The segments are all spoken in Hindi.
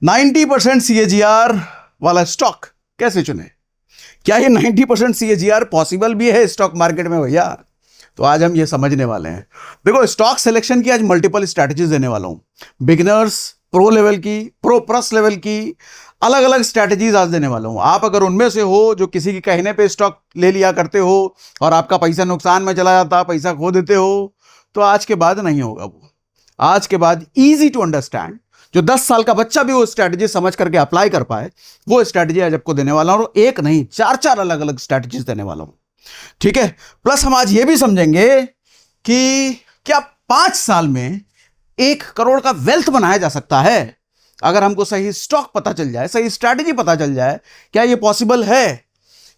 90% CAGR वाला स्टॉक कैसे चुने? क्या ये 90% CAGR पॉसिबल भी है स्टॉक मार्केट में भैया? तो आज हम ये समझने वाले हैं। देखो, स्टॉक सिलेक्शन की आज मल्टीपल स्ट्रैटेजीज देने वाला हूं। बिगिनर्स, प्रो लेवल की, प्रो प्लस लेवल की, अलग अलग स्ट्रैटेजीज आज देने वाला हूं। आप अगर उनमें से हो जो किसी के कहने पे स्टॉक ले लिया करते हो और आपका पैसा नुकसान में चला जाता, पैसा खो देते हो, तो आज के बाद नहीं होगा वो। आज के बाद इजी टू अंडरस्टैंड, जो 10 साल का बच्चा भी वो स्ट्रैटेजी समझ करके अप्लाई कर पाए, वो स्ट्रैटेजी आज आपको देने वाला हूं। और एक नहीं, चार अलग अलग स्ट्रैटेजीज देने वाला हूं, ठीक है। प्लस हम आज ये भी समझेंगे कि क्या 5 साल में 1 करोड़ का वेल्थ बनाया जा सकता है अगर हमको सही स्टॉक पता चल जाए, सही स्ट्रैटेजी पता चल जाए। क्या ये पॉसिबल है?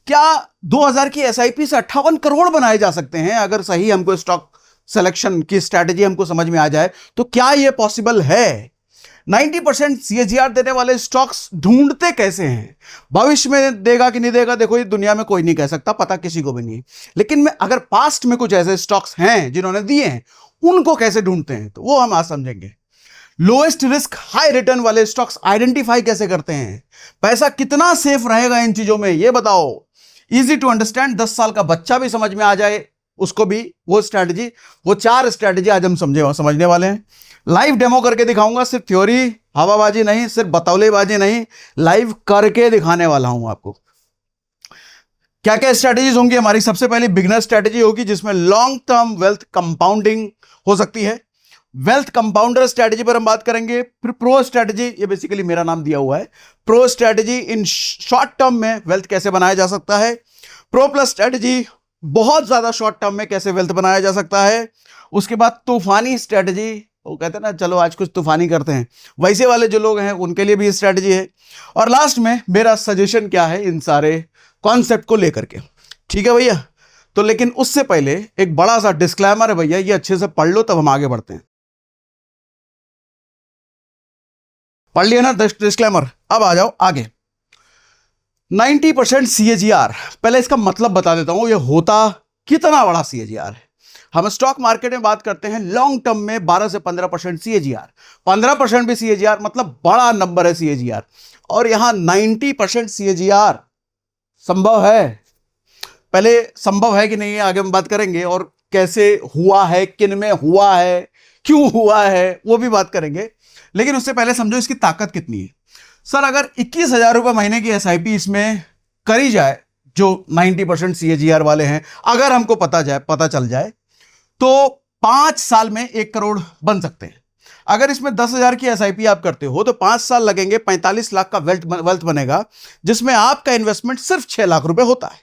क्या 2000 की एसआईपी से 58 करोड़ बनाए जा सकते हैं अगर सही हमको स्टॉक सिलेक्शन की स्ट्रैटेजी हमको समझ में आ जाए? तो क्या ये पॉसिबल है? 90% CAGR देने वाले स्टॉक्स ढूंढते कैसे हैं? भविष्य में देगा कि नहीं देगा, देखो ये दुनिया में कोई नहीं कह सकता, पता किसी को भी नहीं। लेकिन मैं अगर पास्ट में कुछ ऐसे स्टॉक्स हैं जिन्होंने दिए हैं, उनको कैसे ढूंढते हैं, तो वो हम आज समझेंगे। लोएस्ट रिस्क हाई रिटर्न वाले स्टॉक्स आइडेंटिफाई कैसे करते हैं? पैसा कितना सेफ रहेगा इन चीजों में, ये बताओ। इजी टू अंडरस्टैंड, 10 साल का बच्चा भी समझ में आ जाए उसको भी वो स्ट्रैटेजी, वो 4 स्ट्रैटेजी आज हम समझने वाले हैं। लाइव डेमो करके दिखाऊंगा, सिर्फ थ्योरी हवाबाजी नहीं, सिर्फ बतौलेबाजी नहीं, लाइव करके दिखाने वाला हूं आपको। क्या क्या स्ट्रैटेजीज होंगी हमारी? सबसे पहले बिगिनर स्ट्रैटेजी होगी जिसमें लॉन्ग टर्म वेल्थ कंपाउंडिंग हो सकती है। वेल्थ कंपाउंडर स्ट्रैटेजी पर हम बात करेंगे। फिर प्रो स्ट्रैटेजी, ये बेसिकली मेरा नाम दिया हुआ है, pro strategy in short term में वेल्थ कैसे बनाया जा सकता है। प्रो प्लस स्ट्रैटेजी, बहुत ज्यादा शॉर्ट टर्म में कैसे वेल्थ बनाया जा सकता है। उसके बाद तूफानी स्ट्रैटेजी, वो कहते हैं ना चलो आज कुछ तूफानी करते हैं, वैसे वाले जो लोग हैं उनके लिए भी स्ट्रैटेजी है। और लास्ट में मेरा सजेशन क्या है इन सारे कॉन्सेप्ट को लेकर के, ठीक है भैया। तो लेकिन उससे पहले एक बड़ा सा डिस्क्लेमर है भैया, ये अच्छे से पढ़ लो तब हम आगे बढ़ते हैं। पढ़ लिया ना डिस्क्लेमर? अब आ जाओ आगे। 90% CAGR, पहले इसका मतलब बता देता हूं, ये होता कितना बड़ा CAGR है। हम स्टॉक मार्केट में बात करते हैं लॉन्ग टर्म में 12 से 15% CAGR, 15% भी CAGR, मतलब बड़ा नंबर है CAGR। और यहां 90% CAGR संभव है। पहले संभव है कि नहीं आगे हम बात करेंगे, और कैसे हुआ है, किन में हुआ है, क्यों हुआ है, वो भी बात करेंगे। लेकिन उससे पहले समझो इसकी ताकत कितनी है। सर, अगर 21,000 रुपए महीने की SIP इसमें करी जाए, जो 90% CAGR वाले हैं, अगर हमको पता चल जाए, तो 5 साल में 1 करोड़ बन सकते हैं। अगर इसमें 10,000 की SIP आप करते हो तो 5 साल लगेंगे, 45 लाख का वेल्थ बनेगा, जिसमें आपका इन्वेस्टमेंट सिर्फ 6 लाख रुपए होता है।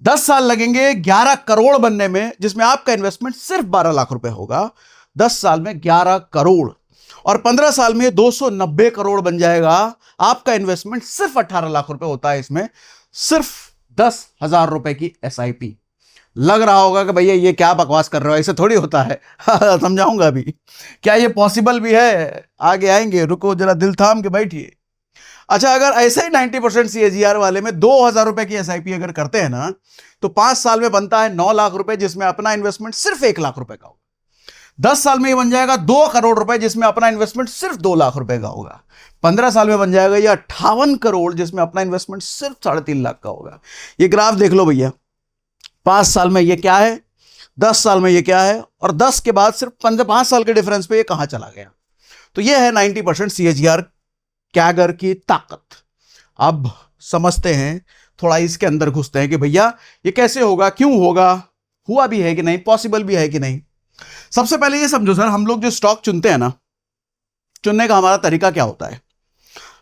10 साल लगेंगे 11 करोड़ बनने में, जिसमें आपका इन्वेस्टमेंट सिर्फ 12 लाख रुपए होगा। 10 साल में 11 करोड़, और 15 साल में 290 करोड़ बन जाएगा। आपका इन्वेस्टमेंट सिर्फ 18 लाख रुपए होता है, इसमें सिर्फ 10,000 रुपए की SIP। लग रहा होगा कि भैया ये क्या बकवास कर रहे हो, ऐसे थोड़ी होता है। समझाऊंगा अभी क्या ये पॉसिबल भी है, आगे आएंगे, रुको जरा दिल थाम के बैठिए। अच्छा, अगर ऐसे ही 90% CAGR वाले में 2,000 रुपए की SIP अगर करते हैं ना, तो 5 साल में बनता है 9 लाख रुपए, जिसमें अपना इन्वेस्टमेंट सिर्फ 1 लाख रुपए का होगा। 10 साल में ये बन जाएगा 2 करोड़ रुपए, जिसमें अपना इन्वेस्टमेंट सिर्फ 2 लाख रुपए का होगा। 15 साल में बन जाएगा ये 58 करोड़, जिसमें अपना इन्वेस्टमेंट सिर्फ 3.5 लाख का होगा। ये ग्राफ देख लो भैया, 5 साल में ये क्या है, 10 साल में ये क्या है, और 10 के बाद सिर्फ 5 साल के डिफरेंस पे ये कहां चला गया। तो ये है 90% CAGR कैगर की ताकत। अब समझते हैं, थोड़ा इसके अंदर घुसते हैं कि भैया ये कैसे होगा, क्यों होगा, हुआ भी है कि नहीं, पॉसिबल भी है कि नहीं। सबसे पहले ये समझो सर, हम लोग जो स्टॉक चुनते हैं ना, चुनने का हमारा तरीका क्या होता है?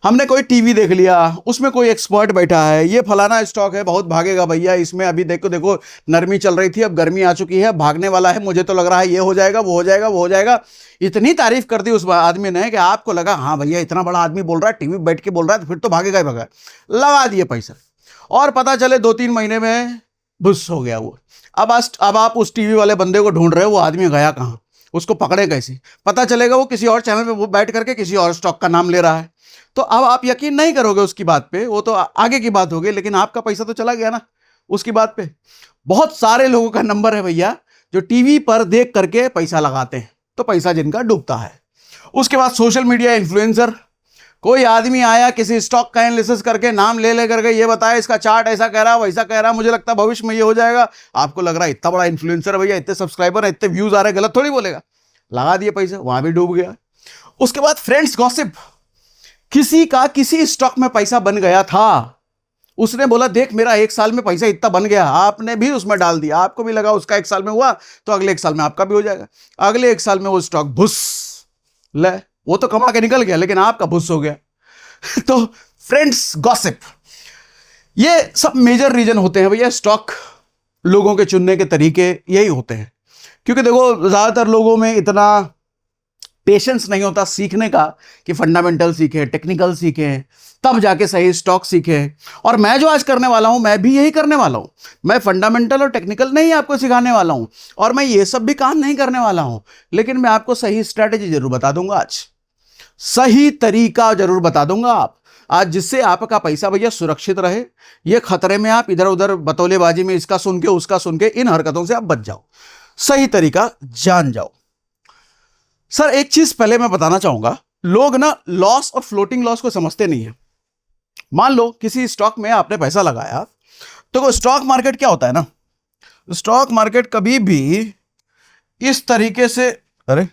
हमने कोई टीवी देख लिया, उसमें कोई एक्सपर्ट बैठा है, ये फलाना स्टॉक है, बहुत भागेगा भैया, इसमें अभी देखो नरमी चल रही थी, अब गर्मी आ चुकी है, भागने वाला है, मुझे तो लग रहा है ये हो जाएगा, वो हो जाएगा, वो हो जाएगा। इतनी तारीफ कर दी उस आदमी ने कि आपको लगा हाँ भैया इतना बड़ा आदमी बोल रहा है, टीवी बैठ के बोल रहा है, तो फिर तो भागेगा ही भागा। लगा दिए पैसा, और पता चले 2-3 महीने में बुस हो गया वो। अब आप उस टीवी वाले बंदे को ढूंढ रहे हो, वो आदमी गया कहाँ, उसको पकड़े कैसे? पता चलेगा वो किसी और चैनल पे वो बैठ करके किसी और स्टॉक का नाम ले रहा है। तो अब आप यकीन नहीं करोगे उसकी बात पे, वो तो आगे की बात होगी, लेकिन आपका पैसा तो चला गया ना उसकी बात पे। बहुत सारे लोगों का नंबर है भैया जो टीवी पर देख करके पैसा लगाते हैं, तो पैसा जिनका डूबता है। उसके बाद सोशल मीडिया इन्फ्लुएंसर, कोई आदमी आया किसी स्टॉक का एनालिसिस करके नाम ले ले करके ये बताया इसका चार्ट ऐसा कह रहा है वैसा कह रहा है, मुझे लगता है भविष्य में ये हो जाएगा, आपको लग रहा है इतना बड़ा इन्फ्लुएंसर है भैया, इतने सब्सक्राइबर है, इतने व्यूज आ रहे हैं, गलत थोड़ी बोलेगा, लगा दिए पैसे, वहां भी डूब गया। उसके बाद फ्रेंड्स गॉसिप, किसी का किसी स्टॉक में पैसा बन गया था, उसने बोला देख मेरा 1 साल में पैसा इतना बन गया, आपने भी उसमें डाल दिया, आपको भी लगा उसका 1 साल में हुआ तो अगले 1 साल में आपका भी हो जाएगा, अगले 1 साल में वो स्टॉक भुस ले, वो तो कमा के निकल गया लेकिन आपका भुस हो गया। तो फ्रेंड्स गॉसिप, ये सब मेजर रीजन होते हैं भैया स्टॉक लोगों के चुनने के तरीके यही होते हैं, क्योंकि देखो ज्यादातर लोगों में इतना पेशेंस नहीं होता सीखने का कि फंडामेंटल सीखें, टेक्निकल सीखें, तब जाके सही स्टॉक सीखें। और मैं जो आज करने वाला हूं मैं भी यही करने वाला हूं, मैं फंडामेंटल और टेक्निकल नहीं आपको सिखाने वाला हूं और मैं ये सब भी काम नहीं करने वाला हूं, लेकिन मैं आपको सही स्ट्रैटेजी जरूर बता दूंगा, आज सही तरीका जरूर बता दूंगा आप आज, जिससे आपका पैसा भैया सुरक्षित रहे, ये खतरे में आप इधर उधर बतौलेबाजी में इसका सुन के उसका सुन के इन हरकतों से आप बच जाओ, सही तरीका जान जाओ। सर एक चीज पहले मैं बताना चाहूंगा, लोग ना लॉस और फ्लोटिंग लॉस को समझते नहीं है। मान लो किसी स्टॉक में आपने पैसा लगाया, तो स्टॉक मार्केट क्या होता है ना, स्टॉक मार्केट कभी भी इस तरीके से, अरे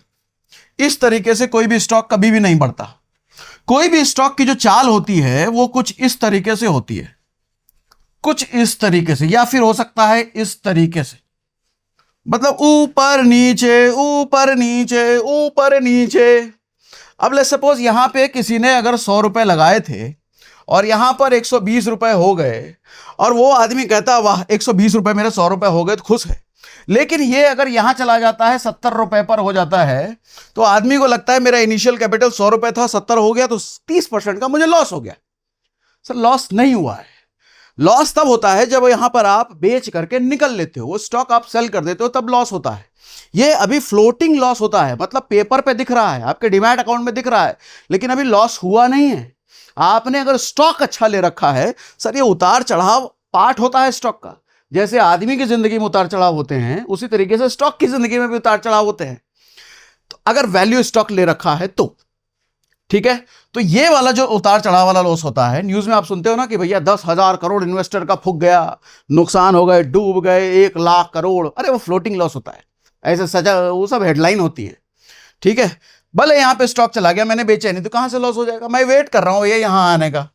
इस तरीके से कोई भी स्टॉक कभी भी नहीं बढ़ता, कोई भी स्टॉक की जो चाल होती है वो कुछ इस तरीके से होती है, कुछ इस तरीके से, या फिर हो सकता है इस तरीके से, मतलब ऊपर नीचे ऊपर नीचे ऊपर नीचे। अब लेट्स सपोज यहां पे किसी ने अगर 100 रुपए लगाए थे और यहां पर 120 रुपए हो गए, और वो आदमी कहता वाह 120 रुपए मेरे 100 रुपए हो गए तो खुश है, लेकिन ये अगर यहां चला जाता है 70 रुपए पर हो जाता है, तो आदमी को लगता है मेरा इनिशियल कैपिटल 100 रुपए था 70 हो गया तो 30% का मुझे लॉस हो गया। सर लॉस नहीं हुआ है, लॉस तब होता है जब यहां पर आप बेच करके निकल लेते हो, वो स्टॉक आप सेल कर देते हो, तब लॉस होता है। ये अभी फ्लोटिंग लॉस होता है, मतलब पेपर पे दिख रहा है, आपके डीमैट अकाउंट में दिख रहा है, लेकिन अभी लॉस हुआ नहीं है। आपने अगर स्टॉक अच्छा ले रखा है, सर ये उतार चढ़ाव पार्ट होता है स्टॉक का, जैसे आदमी की जिंदगी में उतार चढ़ाव होते हैं उसी तरीके से स्टॉक की जिंदगी में भी उतार चढ़ाव होते हैं। तो अगर वैल्यू स्टॉक ले रखा है तो ठीक है, तो ये वाला जो उतार चढ़ाव वाला लॉस होता है, न्यूज में आप सुनते हो ना कि भैया 10,000 करोड़ इन्वेस्टर का फूक गया, नुकसान हो गए, डूब गए 1 लाख करोड़, अरे वो फ्लोटिंग लॉस होता है, ऐसे सजा वो सब हेडलाइन होती है। ठीक है, भले यहां पे स्टॉक चला गया मैंने बेचा नहीं तो कहां से लॉस हो जाएगा, मैं वेट कर रहा हूं भैया यहां आने का।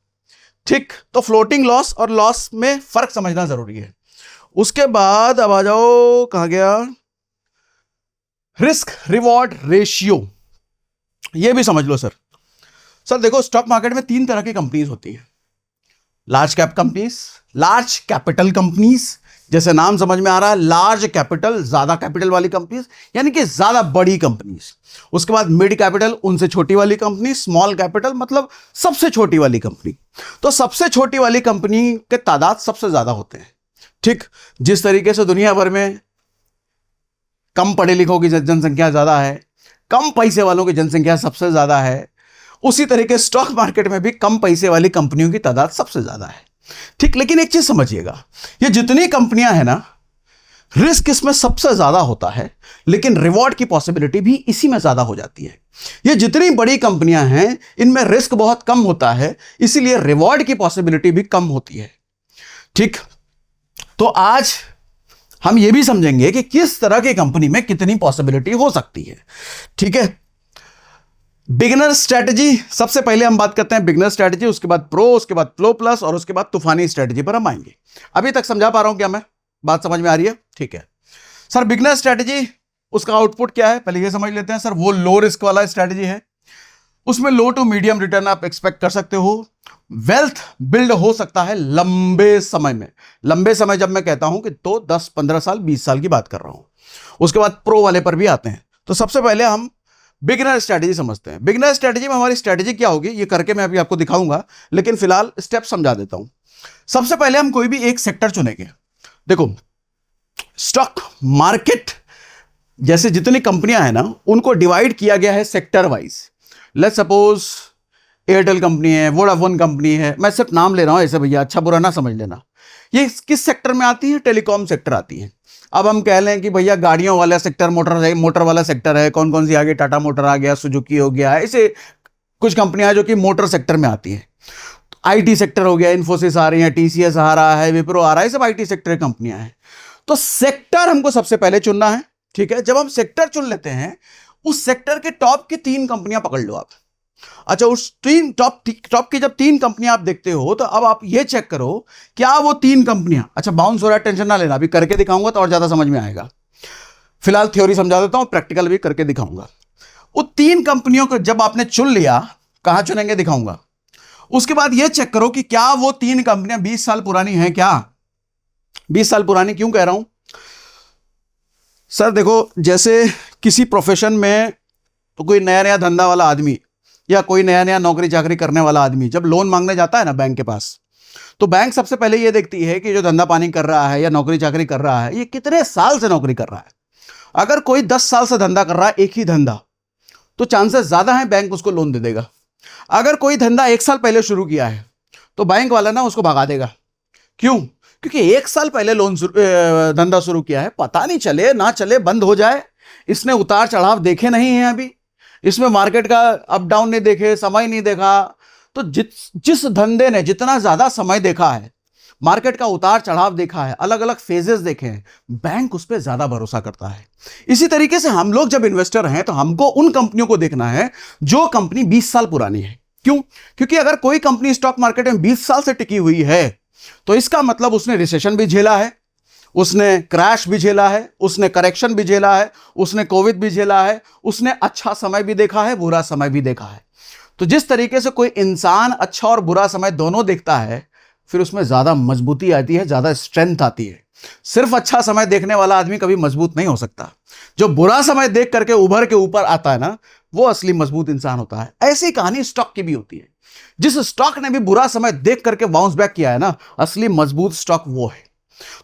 ठीक, तो फ्लोटिंग लॉस और लॉस में फर्क समझना जरूरी है। उसके बाद अब आ जाओ, कहां गया, रिस्क रिवॉर्ड रेशियो, ये भी समझ लो सर। सर देखो स्टॉक मार्केट में 3 तरह की कंपनीज होती हैं, large cap companies, large capital companies, जैसे नाम समझ में आ रहा है लार्ज कैपिटल, ज्यादा कैपिटल वाली कंपनीज यानी कि ज्यादा बड़ी कंपनीज। उसके बाद मिड कैपिटल, उनसे छोटी वाली कंपनी, स्मॉल कैपिटल मतलब सबसे छोटी वाली कंपनी। तो सबसे छोटी वाली कंपनी के तादाद सबसे ज्यादा होते हैं। ठीक, जिस तरीके से दुनिया भर में कम पढ़े लिखों की जनसंख्या ज्यादा है, कम पैसे वालों की जनसंख्या सबसे ज्यादा है, उसी तरीके स्टॉक मार्केट में भी कम पैसे वाली कंपनियों की तादाद सबसे ज्यादा है। ठीक, लेकिन एक चीज समझिएगा, ये जितनी कंपनियां हैं ना, रिस्क इसमें सबसे ज्यादा होता है, लेकिन रिवॉर्ड की पॉसिबिलिटी भी इसी में ज्यादा हो जाती है। ये जितनी बड़ी कंपनियां हैं इनमें रिस्क बहुत कम होता है, इसीलिए रिवॉर्ड की पॉसिबिलिटी भी कम होती है। ठीक, तो आज हम ये भी समझेंगे कि किस तरह की कंपनी में कितनी पॉसिबिलिटी हो सकती है। ठीक है, बिगिनर स्ट्रेटजी, सबसे पहले हम बात करते हैं बिगिनर स्ट्रेटजी, उसके बाद प्रो, उसके बाद प्रो प्लस और उसके बाद तूफानी स्ट्रेटजी पर हम आएंगे। अभी तक समझा पा रहा हूं क्या मैं, बात समझ में आ रही है? ठीक है सर, बिगिनर स्ट्रेटजी उसका आउटपुट क्या है पहले ये समझ लेते हैं। सर वो लो रिस्क वाला स्ट्रेटजी है, उसमें लो टू मीडियम रिटर्न आप एक्सपेक्ट कर सकते हो, वेल्थ बिल्ड हो सकता है लंबे समय में। लंबे समय जब मैं कहता हूं कि तो 10 15 साल 20 साल की बात कर रहा हूं। उसके बाद प्रो वाले पर भी आते हैं। तो सबसे पहले हम बिगिनर स्ट्रेटजी समझते हैं। बिगिनर स्ट्रेटजी में हमारी स्ट्रेटजी क्या होगी ये करके मैं अभी आपको दिखाऊंगा, लेकिन फिलहाल स्टेप समझा देता हूं। सबसे पहले हम कोई भी एक सेक्टर चुनेंगे। देखो स्टॉक मार्केट जैसे जितनी कंपनियां हैं ना उनको डिवाइड किया गया है sector wise. Let's suppose Airtel company है, वोडाफोन कंपनी है, मैं सिर्फ नाम ले रहा हूं ऐसे भैया, अच्छा बुरा ना समझ लेना। ये किस सेक्टर में आती है? टेलीकॉम सेक्टर आती है। अब हम कह लें कि भैया गाड़ियों वाला सेक्टर, मोटर वाला सेक्टर है, कौन कौन सी आ गई, टाटा मोटर आ गया, सुजुकी हो गया, ऐसे कुछ कंपनियां हैं जो कि मोटर सेक्टर में आती हैं, आईटी सेक्टर हो गया, इन्फोसिस आ रही है, टीसीएस आ रहा है, विप्रो आ रहा है, सब आईटी सेक्टर की कंपनियां हैं। तो सेक्टर हमको सबसे पहले चुनना है, ठीक है। जब हम सेक्टर चुन लेते हैं, उस सेक्टर के टॉप की 3 कंपनियां पकड़ लो आप। अच्छा, उस टॉप की जब 3 कंपनियां आप देखते हो, तो अब आप ये चेक करो क्या वो 3 कंपनियां, अच्छा बाउंस हो रहा है, टेंशन ना लेना, अभी करके दिखाऊंगा तो और ज्यादा समझ में आएगा। फिलहाल थ्योरी समझा देता हूं, प्रैक्टिकल भी करके दिखाऊंगा। वो 3 कंपनियों को जब आपने चुन लिया, कहां चुनेंगे दिखाऊंगा, उसके बाद यह चेक करो कि क्या वो 3 कंपनियां 20 साल पुरानी हैं क्या। 20 साल पुरानी क्यों कह रहा हूं सर, देखो जैसे किसी प्रोफेशन में तो कोई नया नया धंधा वाला आदमी या कोई नया नया नौकरी चाकरी करने वाला आदमी जब लोन मांगने जाता है ना बैंक के पास, तो बैंक सबसे पहले ये देखती है कि जो धंधा पानी कर रहा है या नौकरी चाकरी कर रहा है, ये कितने साल से नौकरी कर रहा है। अगर कोई 10 साल से धंधा कर रहा है, एक ही धंधा, तो चांसेस ज्यादा हैं बैंक उसको लोन दे देगा। अगर कोई धंधा 1 साल पहले शुरू किया है, तो बैंक वाला ना उसको भगा देगा। क्यों? क्योंकि 1 साल पहले धंधा शुरू किया है, पता नहीं चले ना चले, बंद हो जाए, इसने उतार चढ़ाव देखे नहीं है, अभी इसमें मार्केट का अप डाउन नहीं देखे, समय नहीं देखा। तो जिस धंधे ने जितना ज्यादा समय देखा है, मार्केट का उतार चढ़ाव देखा है, अलग अलग फेजेस देखे हैं, बैंक उस पर ज्यादा भरोसा करता है। इसी तरीके से हम लोग जब इन्वेस्टर हैं, तो हमको उन कंपनियों को देखना है जो कंपनी 20 साल पुरानी है। क्यों? क्योंकि अगर कोई कंपनी स्टॉक मार्केट में 20 साल से टिकी हुई है, तो इसका मतलब उसने रिसेशन भी झेला है, उसने क्रैश भी झेला है, उसने करेक्शन भी झेला है, उसने कोविड भी झेला है, उसने अच्छा समय भी देखा है, बुरा समय भी देखा है। तो जिस तरीके से कोई इंसान अच्छा और बुरा समय दोनों देखता है, फिर उसमें ज्यादा मजबूती आती है, ज्यादा स्ट्रेंथ आती है। सिर्फ अच्छा समय देखने वाला आदमी कभी मजबूत नहीं हो सकता। जो बुरा समय देख करके उभर के ऊपर आता है ना, वो असली मजबूत इंसान होता है। ऐसी कहानी स्टॉक की भी होती है। जिस स्टॉक ने भी बुरा समय देख करके बाउंस बैक किया है ना, असली मजबूत स्टॉक वो है।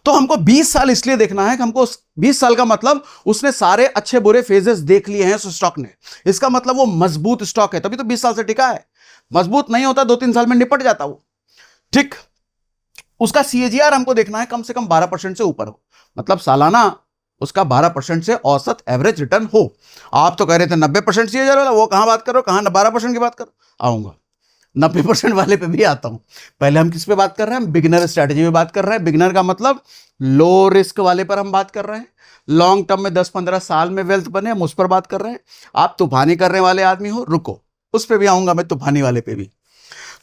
तो हमको 20 साल इसलिए देखना है कि हमको 20 साल का मतलब उसने सारे अच्छे बुरे फेजेस देख लिए हैं उस स्टॉक ने, इसका मतलब वो मजबूत स्टॉक है, तभी तो 20 साल से टिका है। मजबूत नहीं होता 2-3 साल में निपट जाता वो। ठीक, उसका सीएजीआर हमको देखना है कम से कम 12% से ऊपर हो, मतलब सालाना उसका 12% से औसत एवरेज रिटर्न हो। आप तो कह रहे थे 90% सीएजीआर वाला, वो कहां बात करो, कहां 12% की बात करो, आऊंगा 90% वाले पे भी आता हूं। पहले हम किस पे बात कर रहे हैं? हम बिगिनर स्ट्रैटेजी पे बात कर रहे हैं। बिगिनर का मतलब लो रिस्क वाले पर हम बात कर रहे हैं। लॉन्ग टर्म में 10-15 साल में वेल्थ बने, हम उस पर बात कर रहे हैं। आप तूफानी करने वाले आदमी हो, रुको, उस पर भी आऊंगा मैं, तूफानी वाले पे भी।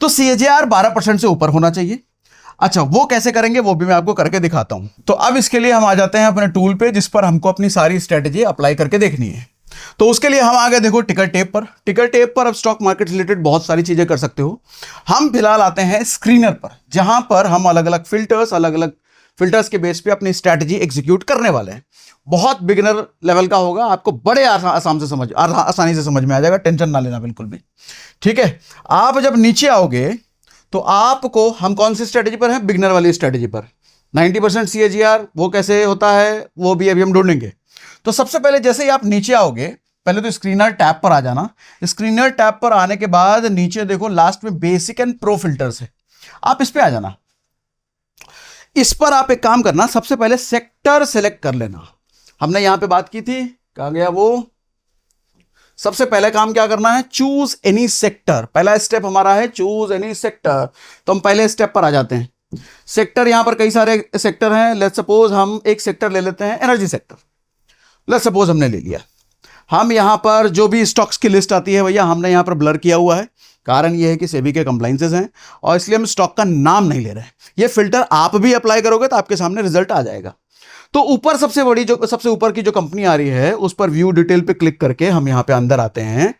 तो सीएजीआर 12% से ऊपर होना चाहिए। अच्छा, वो कैसे करेंगे वो भी मैं आपको करके दिखाता हूं। तो अब इसके लिए हम आ जाते हैं अपने टूल पे, जिस पर हमको अपनी सारी स्ट्रेटेजी अप्लाई करके देखनी है। तो उसके लिए हम आ गए, देखो टिकर टेप पर। टिकर टेप पर अब स्टॉक मार्केट रिलेटेड बहुत सारी चीजें कर सकते हो। हम फिलहाल आते हैं स्क्रीनर पर, जहां पर हम अलग अलग फिल्टर्स के बेस पे अपनी स्ट्रेटेजी एग्जीक्यूट करने वाले हैं। बहुत बिगिनर लेवल का होगा, आपको बड़े आसानी से समझ में आ जाएगा, टेंशन ना लेना बिल्कुल भी। ठीक है, आप जब नीचे आओगे तो आपको, हम कौन सी स्ट्रेटेजी पर हैं? बिगिनर वाली स्ट्रेटेजी पर। 90% सीएजीआर वो कैसे होता है वो भी अभी हम ढूंढेंगे। तो सबसे पहले जैसे ही आप नीचे आओगे, पहले तो स्क्रीनर टैब पर आ जाना। स्क्रीनर टैब पर आने के बाद नीचे देखो लास्ट में बेसिक एंड प्रो फिल्टर्स है, आप इस पे आ जाना। इस पर आप एक काम करना, सबसे पहले सेक्टर सेलेक्ट कर लेना। हमने यहां पे बात की थी, कहां गया वो? सबसे पहले काम क्या करना है? Choose any sector. पहला स्टेप हमारा है चूज एनी सेक्टर। तो हम पहले स्टेप पर आ जाते हैं। सेक्टर यहां पर कई सारे सेक्टर हैं। लेट्स सपोज हम एक सेक्टर ले लेते हैं, एनर्जी सेक्टर। लेट्स सपोज हमने ले लिया। हम यहां पर जो भी स्टॉक्स की लिस्ट आती है भैया, हमने यहां पर ब्लर किया हुआ है। कारण यह है कि सेबी के कंप्लाइंसेस हैं और इसलिए हम स्टॉक का नाम नहीं ले रहे हैं। ये फिल्टर आप भी अप्लाई करोगे तो आपके सामने रिजल्ट आ जाएगा। तो ऊपर सबसे ऊपर की जो कंपनी आ रही है, उस पर व्यू डिटेल पे क्लिक करके हम यहां पे अंदर आते हैं।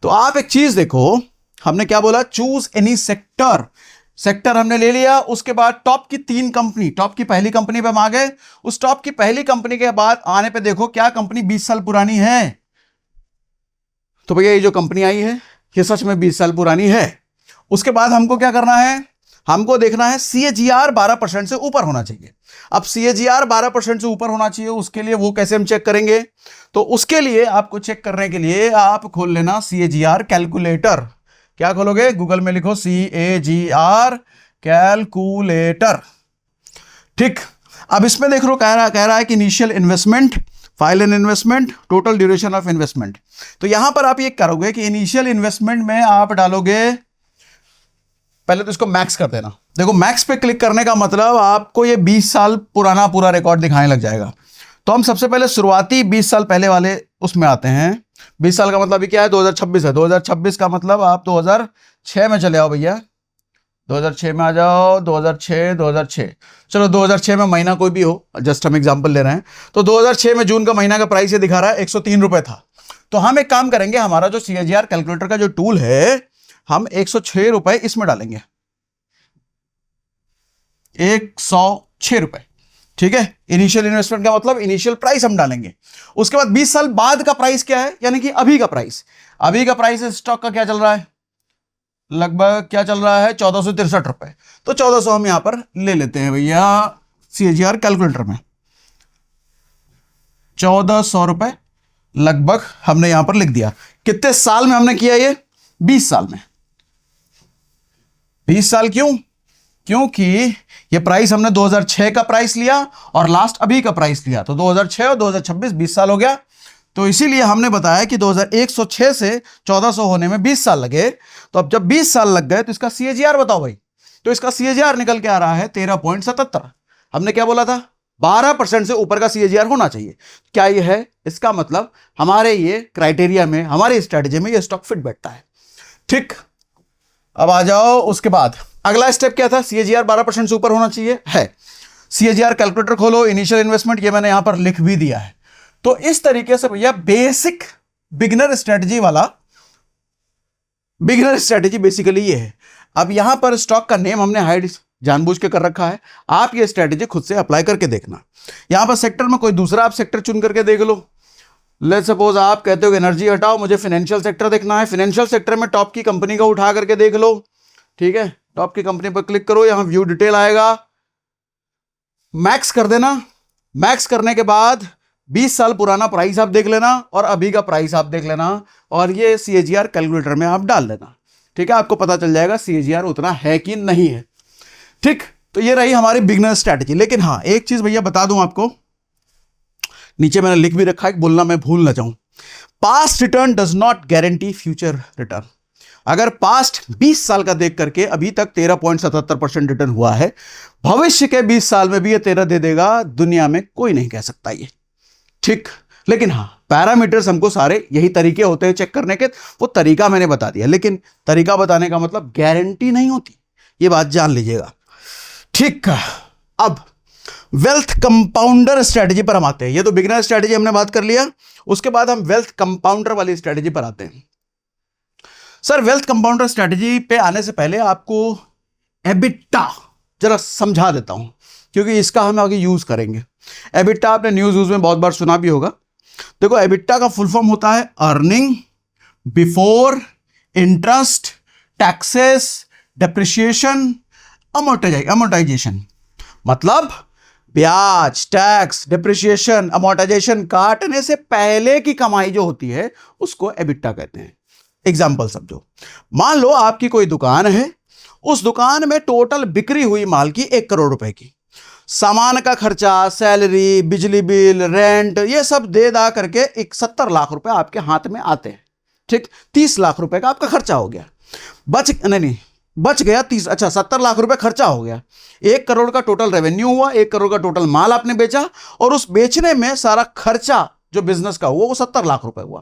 तो आप एक चीज देखो, हमने क्या बोला? Choose any sector. सेक्टर हमने ले लिया। उसके बाद टॉप की 3 कंपनी, टॉप की पहली कंपनी पे हम आ गए। उस टॉप की पहली कंपनी के बाद आने पे देखो क्या कंपनी 20 साल पुरानी है। तो भैया ये जो कंपनी आई है ये सच में 20 साल पुरानी है। उसके बाद हमको क्या करना है? हमको देखना है सीएजीआर 12% से ऊपर होना चाहिए। अब सीएजीआर 12% से ऊपर होना चाहिए, उसके लिए वो कैसे हम चेक करेंगे? तो उसके लिए आपको चेक करने के लिए आप खोल लेना सीएजीआर कैलकुलेटर। क्या खोलोगे? गूगल में लिखो CAGR कैलकुलेटर। ठीक, अब इसमें देख लो कह रहा है कि initial investment file an investment, total duration of investment. तो यहां पर आप ये करोगे कि इनिशियल इन्वेस्टमेंट में आप डालोगे, पहले तो इसको मैक्स कर देना। देखो मैक्स पे क्लिक करने का मतलब आपको ये 20 साल पुराना पूरा रिकॉर्ड दिखाने लग जाएगा। तो हम सबसे पहले शुरुआती 20 साल पहले वाले उसमें आते हैं। 20 साल का मतलब भी क्या है, 2026 है। 2026 का मतलब आप 2006 में चले आओ भैया, 2006 में आ जाओ। 2006 चलो 2006 में महीना कोई भी हो, जस्ट हम एग्जांपल ले रहे हैं। तो 2006 में जून का महीना का प्राइस ये दिखा रहा है 103 रुपए था। तो हम एक काम करेंगे, हमारा जो CAGR कैलकुलेटर का जो टूल है, हम 106 रुपए इसमें डालेंगे, 106 रुपए, ठीक है। इनिशियल इन्वेस्टमेंट का मतलब इनिशियल प्राइस हम डालेंगे। उसके बाद 20 साल बाद का प्राइस क्या है, यानी कि अभी का प्राइस। अभी का प्राइस स्टॉक का क्या चल रहा है, लगभग क्या चल रहा है, 1463 रुपए। तो 1400 हम यहां पर ले लेते हैं भैया CAGR कैलकुलेटर में, 1400 रुपए लगभग हमने यहां पर लिख दिया। कितने साल में हमने किया ये, 20 साल में। 20 साल क्यों, क्योंकि ये प्राइस हमने 2006 का प्राइस लिया और लास्ट अभी का प्राइस लिया, तो 2006 और 2026 20 साल हो गया। तो इसीलिए हमने बताया कि 2106 से 1400 होने में 20 साल लगे। तो अब जब 20 साल लग गए तो इसका CAGR बताओ भाई। तो इसका CAGR निकल के आ रहा है 13.77। हमने क्या बोला था, 12% से ऊपर का CAGR होना चाहिए। क्या ये है, इसका मतलब हमारे ये क्राइटेरिया में, हमारे स्ट्रेटेजी में ये स्टॉक फिट बैठता है, ठीक। अब आ जाओ, उसके बाद अगला स्टेप क्या था, CAGR 12% से ऊपर होना चाहिए है। CAGR कैलकुलेटर खोलो, इनिशियल इन्वेस्टमेंट ये मैंने यहां पर लिख भी दिया है। तो इस तरीके से भैया बेसिक बिगिनर स्ट्रेटजी वाला, बिगिनर स्ट्रेटजी बेसिकली ये है। अब यहां पर स्टॉक का नेम हमने हाइड जानबूझ के कर रखा है, आप ये स्ट्रेटजी खुद से अप्लाई करके देखना। यहां पर सेक्टर में कोई दूसरा आप सेक्टर चुन करके देख लो। लेट्स सपोज आप कहते हो एनर्जी हटाओ, मुझे फाइनेंशियल सेक्टर देखना है। फाइनेंशियल सेक्टर में टॉप की कंपनी का उठा करके देख लो, ठीक है। टॉप की कंपनी पर क्लिक करो, यहां व्यू डिटेल आएगा, मैक्स कर देना। मैक्स करने के बाद 20 साल पुराना प्राइस आप देख लेना और अभी का प्राइस आप देख लेना, और ये CAGR कैलकुलेटर में आप डाल देना, ठीक है। आपको पता चल जाएगा CAGR उतना है कि नहीं है, ठीक। तो ये रही हमारी बिगिनर स्ट्रैटेजी। लेकिन हाँ, एक चीज भैया बता दूं आपको, नीचे मैंने लिख भी रखा है, बोलना मैं भूल ना जाऊं। Past return does not guarantee future return. अगर पास्ट 20 साल का देख करके अभी तक 13.77% रिटर्न हुआ है, भविष्य के 20 साल में भी ये 13 दे देगा, दुनिया में कोई नहीं कह सकता ये, ठीक। लेकिन हाँ, पैरामीटर्स हमको सारे यही तरीके होते हैं चेक करने के, वो तरीका मैंने बता दिया। लेकिन तरीका बताने का मतलब गारंटी नहीं होती, ये बात जान लीजिएगा, ठीक। अब वेल्थ कंपाउंडर स्ट्रेटजी पर हम आते हैं। ये तो बिगिनर स्ट्रेटजी हमने बात कर लिया, उसके बाद हम वेल्थ कंपाउंडर वाली स्ट्रेटजी पर आते हैं। सर, वेल्थ कंपाउंडर स्ट्रेटजी पे आने से पहले आपको एबिटा जरा समझा देता हूं, क्योंकि इसका हम आगे यूज करेंगे। एबिटा आपने न्यूज में बहुत बार सुना भी होगा। देखो, एबिटा का फुल फॉर्म होता है earning before interest, taxes, depreciation, amortisation. मतलब ब्याज, टैक्स, डेप्रिसिएशन, अमोर्टाइजेशन काटने से पहले की कमाई जो होती है उसको एबिटा कहते हैं। एग्जाम्पल समझो, मान लो आपकी कोई दुकान है, उस दुकान में टोटल बिक्री हुई माल की 1 करोड़ रुपए की, सामान का खर्चा, सैलरी, बिजली बिल, रेंट, ये सब दे दा करके 70 लाख रुपए आपके हाथ में आते हैं, ठीक। 30 लाख रुपए का आपका खर्चा हो गया, बच गया 30, अच्छा 70 लाख रुपए खर्चा हो गया। 1 करोड़ का टोटल रेवेन्यू हुआ, 1 करोड़ का टोटल माल आपने बेचा, और उस बेचने में सारा खर्चा जो बिजनेस का हुआ वो 70 लाख रुपए हुआ।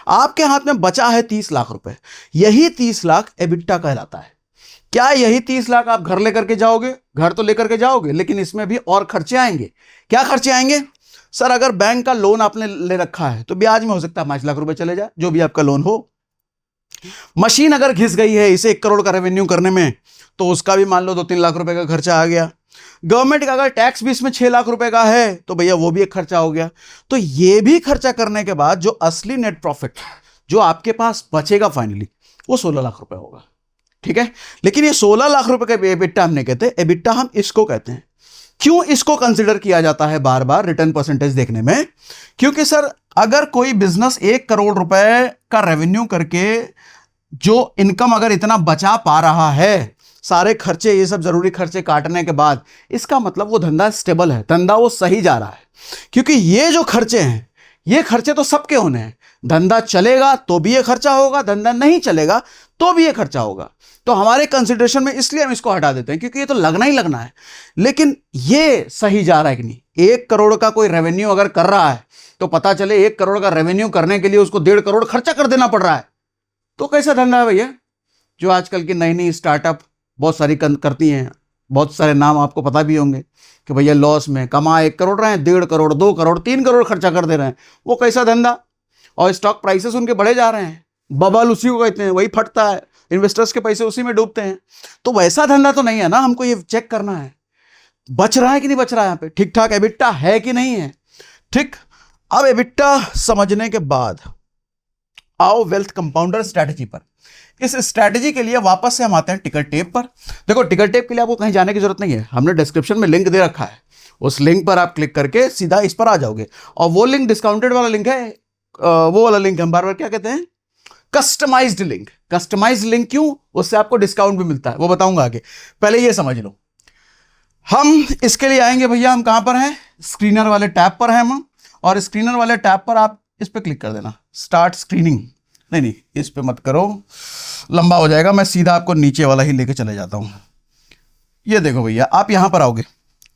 आपके हाथ में बचा है 30 लाख रुपए। यही 30 लाख एबिटा कहलाता है। क्या यही 30 लाख आप घर लेकर के जाओगे? घर तो लेकर के जाओगे, लेकिन इसमें भी और खर्चे आएंगे। क्या खर्चे आएंगे? सर, अगर बैंक का लोन आपने ले रखा है तो ब्याज में हो सकता है 5 लाख रुपए चले जाए, जो भी आपका लोन हो। मशीन अगर घिस गई है इसे 1 करोड़ का रेवेन्यू करने में, तो उसका भी मान लो 2-3 लाख रुपए का खर्चा आ गया। गवर्नमेंट का अगर टैक्स भी इसमें 6 लाख रुपए का है तो भैया वो भी एक खर्चा हो गया। तो ये भी खर्चा करने के बाद जो असली नेट प्रॉफिट जो आपके पास बचेगा फाइनली, वो 16 लाख रुपए होगा, ठीक है। लेकिन ये 16 लाख रुपए का एबिटा हम नहीं कहते, एबिटा हम इसको कहते हैं। क्यों इसको कंसिडर किया जाता है बार बार रिटर्न परसेंटेज देखने में? क्योंकि सर, अगर कोई बिजनेस 1 करोड़ रुपए का रेवेन्यू करके जो इनकम अगर इतना बचा पा रहा है, सारे खर्चे, ये सब जरूरी खर्चे काटने के बाद, इसका मतलब वो धंधा स्टेबल है, धंधा वो सही जा रहा है। क्योंकि ये जो खर्चे हैं ये खर्चे तो सबके होने हैं। धंधा चलेगा तो भी ये खर्चा होगा, धंधा नहीं चलेगा तो भी ये खर्चा होगा। तो हमारे कंसिडरेशन में इसलिए हम इसको हटा देते हैं क्योंकि ये तो लगना ही लगना है। लेकिन ये सही जा रहा है कि नहीं? 1 करोड़ का कोई रेवेन्यू अगर कर रहा है तो पता चले 1 करोड़ का रेवेन्यू करने के लिए उसको 1.5 करोड़ खर्चा कर देना पड़ रहा है, तो कैसा धंधा है भैया? जो आजकल की नई नई स्टार्टअप बहुत सारी करती हैं, बहुत सारे नाम आपको पता भी होंगे कि भैया लॉस में कमा 1 करोड़ रहे हैं, 1.5 करोड़, 2 करोड़, 3 करोड़ खर्चा कर दे रहे हैं। वो कैसा धंधा? और स्टॉक प्राइसेस उनके बढ़े जा रहे हैं, बबल उसी को कहते हैं, वही फटता है, इन्वेस्टर्स के पैसे उसी में डूबते हैं। तो वैसा धंधा तो नहीं है ना, हमको ये चेक करना है बच रहा है कि नहीं बच रहा है, यहाँ पे ठीक ठाक एबिटा है कि नहीं है। ठीक, अब एबिटा समझने के बाद आओ वेल्थ कंपाउंडर स्ट्रैटेजी पर। इस स्ट्रैटेजी के लिए वापस से हम आते हैं टिकर टेप पर। देखो, टिकर टेप के लिए आपको कहीं जाने की जरूरत नहीं है, हमने डिस्क्रिप्शन में लिंक दे रखा है, उस लिंक पर आप क्लिक करके सीधा इस पर आ जाओगे। और वो लिंक डिस्काउंटेड वाला लिंक है, वो वाला लिंक हम बार बार क्या कहते हैं, कस्टमाइज्ड लिंक। कस्टमाइज्ड लिंक क्यों? उससे आपको डिस्काउंट भी मिलता है, वो बताऊंगा आगे, पहले ये समझ लो। हम इसके लिए आएंगे भैया, हम कहां पर हैं? स्क्रीनर वाले टैब पर हैं हम, और स्क्रीनर वाले टैब पर आप इस पर क्लिक कर देना, स्टार्ट स्क्रीनिंग। नहीं, इस पे मत करो, लंबा हो जाएगा, मैं सीधा आपको नीचे वाला ही लेके चले जाता हूं। ये देखो भैया, आप यहां पर आओगे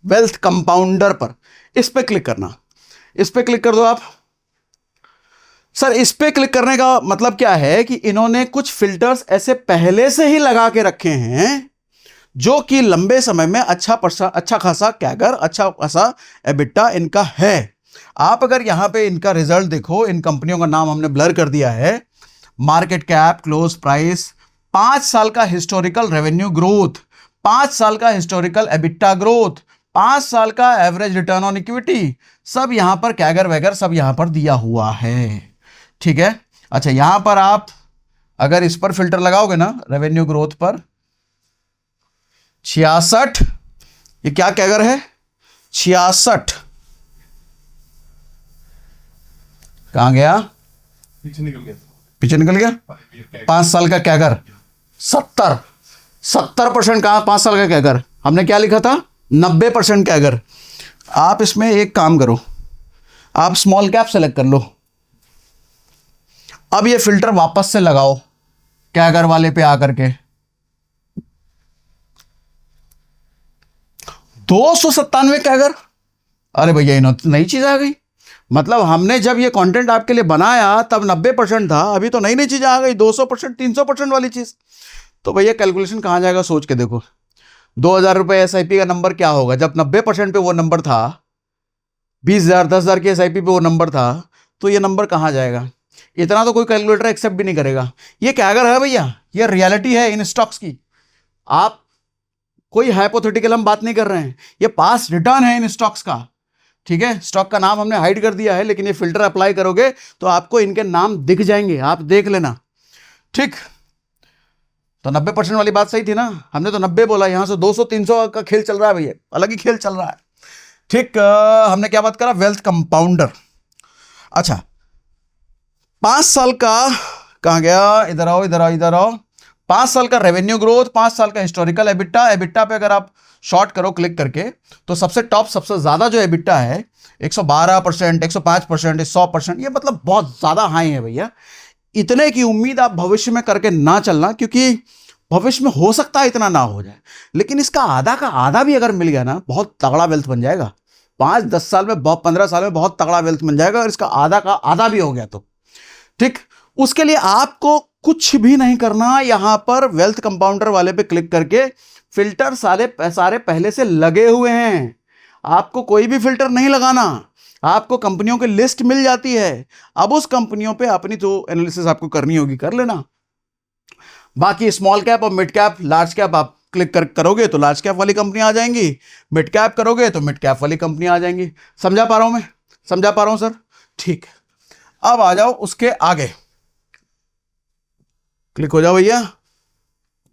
वेल्थ कंपाउंडर पर, इस पे क्लिक करना, इस पे क्लिक कर दो आप। सर, इस पे क्लिक करने का मतलब क्या है कि इन्होंने कुछ फिल्टर्स ऐसे पहले से ही लगा के रखे हैं जो कि लंबे समय में अच्छा खासा कैगर, अच्छा खासा एबिटा इनका है। आप अगर यहां पे इनका रिजल्ट देखो, इन कंपनियों का नाम हमने ब्लर कर दिया है, मार्केट कैप, क्लोज प्राइस, 5 साल का हिस्टोरिकल रेवेन्यू ग्रोथ, 5 साल का हिस्टोरिकल एबिटा ग्रोथ, 5 साल का एवरेज रिटर्न ऑन इक्विटी, सब यहां पर कैगर वैगर सब यहां पर दिया हुआ है। ठीक है, अच्छा, यहां पर आप अगर इस पर फिल्टर लगाओगे ना, रेवेन्यू ग्रोथ पर 66, ये क्या कैगर है? 66, कहां गया? पीछे निकल गया। 5 साल का कैगर 70% कहां? 5 साल का कैगर हमने क्या लिखा था? 90% कैगर। आप इसमें एक काम करो, आप स्मॉल कैप सेलेक्ट कर लो, अब ये फिल्टर वापस से लगाओ कैगर वाले पे आकर के, 297 कैगर। अरे भैया, इन्होंने नई चीज आ गई। मतलब हमने जब ये कंटेंट आपके लिए बनाया तब 90% था, अभी तो नई नई चीजें आ गई, 200%, 300% वाली चीज। तो भैया कैलकुलेशन कहां जाएगा सोच के देखो, 2,000 रुपए एसआईपी का नंबर क्या होगा जब 90% पे वो नंबर था, 20,000, 10,000 की एसआईपी पे वो नंबर था, तो ये नंबर कहां जाएगा? इतना तो कोई कैलकुलेटर एक्सेप्ट भी नहीं करेगा। ये कैगर है भैया, ये रियलिटी है इन स्टॉक्स की। आप कोई हाइपोथेटिकल हम बात नहीं कर रहे हैं, ये पास रिटर्न है इन स्टॉक्स का। ठीक है, स्टॉक का नाम हमने हाइड कर दिया है, लेकिन ये फिल्टर अप्लाई करोगे तो आपको इनके नाम दिख जाएंगे, आप देख लेना। ठीक, तो 90% वाली बात सही थी ना, हमने तो 90 बोला, यहां से 200-300 का खेल चल रहा है भैया, अलग ही खेल चल रहा है। ठीक, हमने क्या बात करा? Wealth compounder. अच्छा, 5 साल का कहां गया? इधर आओ, इधर आओ, इधर आओ। 5 साल का रेवेन्यू ग्रोथ, 5 साल का हिस्टोरिकल एबिटा। एबिटा पे अगर आप शॉर्ट करो क्लिक करके, तो सबसे टॉप, सबसे ज्यादा जो एबिटा है 112%, 105%, 100%, ये मतलब बहुत ज्यादा हाई है भैया। इतने की उम्मीद आप भविष्य में करके ना चलना, क्योंकि भविष्य में हो सकता है इतना ना हो जाए, लेकिन इसका आधा का आधा भी अगर मिल गया ना, बहुत तगड़ा वेल्थ बन जाएगा। 5-10 साल में, 15 साल में बहुत तगड़ा वेल्थ बन जाएगा, और इसका आधा का आधा भी हो गया तो ठीक। उसके लिए आपको कुछ भी नहीं करना, यहां पर वेल्थ कंपाउंडर वाले पे क्लिक करके फिल्टर सारे पहले से लगे हुए हैं, आपको कोई भी फिल्टर नहीं लगाना, आपको कंपनियों की लिस्ट मिल जाती है। अब उस कंपनियों पे अपनी जो एनालिसिस आपको करनी होगी कर लेना। बाकी स्मॉल कैप और मिड कैप, लार्ज कैप आप क्लिक करोगे तो लार्ज कैप वाली कंपनी आ जाएंगी, मिड कैप करोगे तो मिड कैप वाली कंपनी आ जाएंगी। समझा पा रहा हूं मैं? समझा पा रहा हूं सर? ठीक, अब आ जाओ उसके आगे, क्लिक हो जाओ भैया।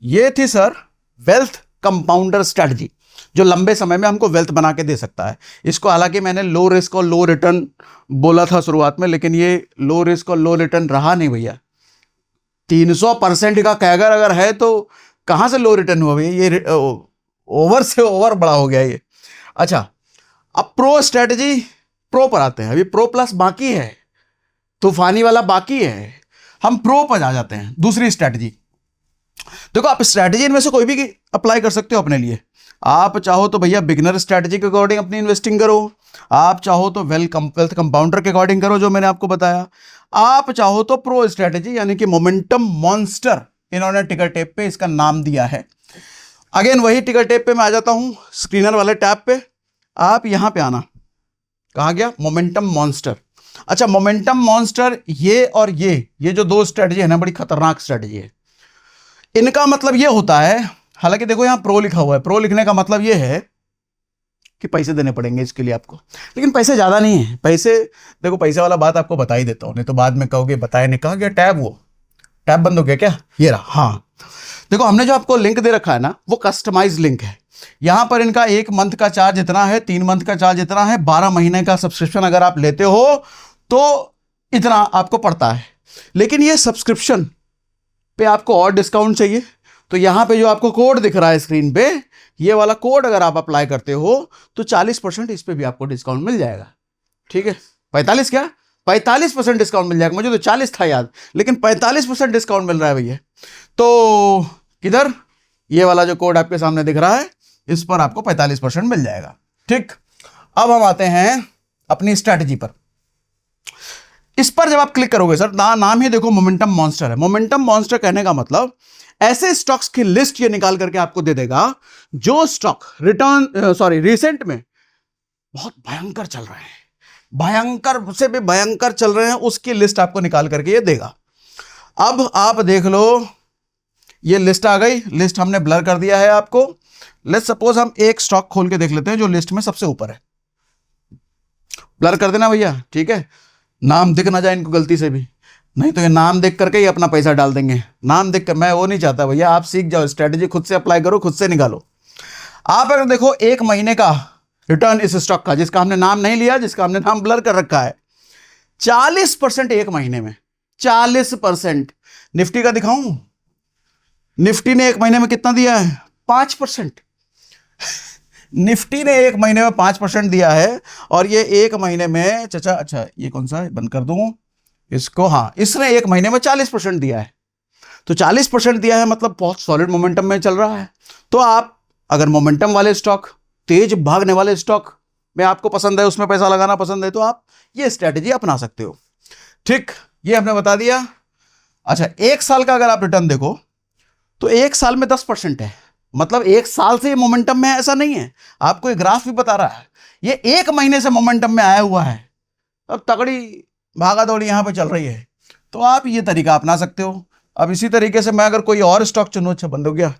ये थी सर वेल्थ कंपाउंडर स्ट्रैटेजी, जो लंबे समय में हमको वेल्थ बना के दे सकता है। इसको हालांकि मैंने लो रिस्क और लो रिटर्न बोला था शुरुआत में, लेकिन ये लो रिस्क और लो रिटर्न रहा नहीं भैया। 300% का कैगर अगर है तो कहां से लो रिटर्न हुआ भैया? ये ओवर से ओवर बड़ा हो गया ये। अच्छा, अब प्रो स्ट्रैटेजी, प्रो पर आते हैं, अभी प्रो प्लस बाकी है। तूफानी वाला बाकी है, हम प्रो पर आ जाते हैं। दूसरी स्ट्रैटेजी देखो, आप स्ट्रैटेजी इनमें से कोई भी अप्लाई कर सकते हो अपने लिए। आप चाहो तो भैया बिगनर स्ट्रैटेजी के अकॉर्डिंग अपनी इन्वेस्टिंग करो, आप चाहो तो वेल्थ कंपाउंडर के अकॉर्डिंग करो जो मैंने आपको बताया, आप चाहो तो प्रो स्ट्रैटेजी यानी कि मोमेंटम मॉन्स्टर, इन्होंने टिकर टेप पे इसका नाम दिया है। अगेन वही टिकर टेप पे मैं आ जाता हूं, स्क्रीनर वाले टैब पे। आप यहां पे आना, कहा गया मोमेंटम मॉन्स्टर। अच्छा, मोमेंटम मॉन्स्टर ये और ये जो दो स्ट्रैटेजी है ना, बड़ी खतरनाक स्ट्रैटेजी है। इनका मतलब ये होता है, हालांकि देखो यहां प्रो लिखा हुआ है, प्रो लिखने का मतलब ये है कि पैसे देने पड़ेंगे इसके लिए आपको, लेकिन पैसे ज्यादा नहीं है। पैसे देखो, पैसे वाला बात आपको बता ही देता हूं, नहीं तो बाद में कहोगे बताया नहीं, कहा गया टैब, वो टैब बंद हो गया क्या, ये रहा। हाँ देखो, हमने जो आपको लिंक दे रखा है ना, वो कस्टमाइज लिंक है। यहां पर इनका 1 मंथ का चार्ज इतना है, 3 मंथ का चार्ज इतना है, 12 महीने का सब्सक्रिप्शन अगर आप लेते हो तो इतना आपको पड़ता है। लेकिन ये सब्सक्रिप्शन पे आपको और डिस्काउंट चाहिए, तो यहां पे जो आपको कोड दिख रहा है स्क्रीन पे, ये वाला कोड अगर आप अप्लाई करते हो तो 40% इस पे भी आपको डिस्काउंट मिल जाएगा। ठीक है, 45 क्या, 45% डिस्काउंट मिल जाएगा। मुझे तो 40 था याद, लेकिन 45% डिस्काउंट मिल रहा है भैया। तो किधर, ये वाला जो कोड आपके सामने दिख रहा है, इस पर आपको 45% मिल जाएगा। ठीक, अब हम आते हैं अपनी स्ट्रैटेजी पर। इस पर जब आप क्लिक करोगे, सर नाम ही देखो मोमेंटम मॉन्स्टर है। मोमेंटम मॉन्स्टर कहने का मतलब ऐसे स्टॉक्स की लिस्ट ये निकाल करके आपको दे देगा जो स्टॉक रिसेंट में बहुत भयंकर चल रहे हैं, भयंकर से भी भयंकर चल रहे हैं, उसकी लिस्ट आपको निकाल करके ये देगा। अब आप देख लो, ये लिस्ट आ गई, लिस्ट हमने ब्लर कर दिया है आपको। लेट्स सपोज हम एक स्टॉक खोल के देख लेते हैं जो लिस्ट में सबसे ऊपर है, ब्लर कर देना भैया, ठीक है, नाम दिख ना जाए इनको गलती से भी, नहीं तो ये नाम देख करके ही अपना पैसा डाल देंगे। नाम देख कर मैं वो नहीं चाहता भैया, आप सीख जाओ, स्ट्रेटेजी खुद से अप्लाई करो, खुद से निकालो। आप अगर देखो 1 महीने का रिटर्न इस स्टॉक का, जिसका हमने नाम नहीं लिया, जिसका हमने नाम ब्लर कर रखा है, 40% 1 महीने में, 40%। निफ्टी का दिखाऊं, निफ्टी ने 1 महीने में कितना दिया है, 5%। निफ्टी ने 1 महीने में 5% दिया है, और ये 1 महीने में चाचा, अच्छा ये कौन सा है, बंद कर दूं इसको, हाँ, इसने 1 महीने में 40% दिया है। तो 40% दिया है मतलब बहुत सॉलिड मोमेंटम में चल रहा है। तो आप अगर मोमेंटम वाले स्टॉक, तेज भागने वाले स्टॉक में आपको पसंद है, उसमें पैसा लगाना पसंद है, तो आप ये स्ट्रैटेजी अपना सकते हो। ठीक, ये हमने बता दिया। अच्छा, 1 साल का अगर आप रिटर्न देखो तो 1 साल में 10% है, मतलब 1 साल से ये मोमेंटम में है ऐसा नहीं है, आपको ये ग्राफ भी बता रहा है। ये 1 महीने से मोमेंटम में आया हुआ है, अब तगड़ी भागा दौड़ी यहां पे चल रही है, तो आप ये तरीका अपना सकते हो। अब इसी तरीके से मैं अगर कोई और स्टॉक चुनूं, अच्छा बंद हो गया,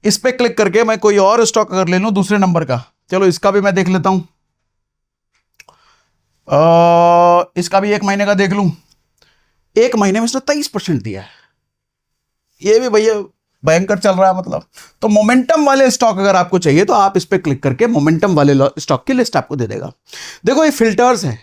इस पे क्लिक करके मैं कोई और स्टॉक अगर ले लूं दूसरे नंबर का, चलो इसका भी मैं देख लेता हूं, इसका भी 1 महीने का देख लूं, 1 महीने में इसने 23% दिया है, ये भी भैया भयंकर चल रहा है मतलब। तो मोमेंटम वाले स्टॉक अगर आपको चाहिए तो आप इस पे क्लिक करके मोमेंटम वाले स्टॉक की लिस्ट आपको दे देगा। देखो ये फिल्टर्स हैं,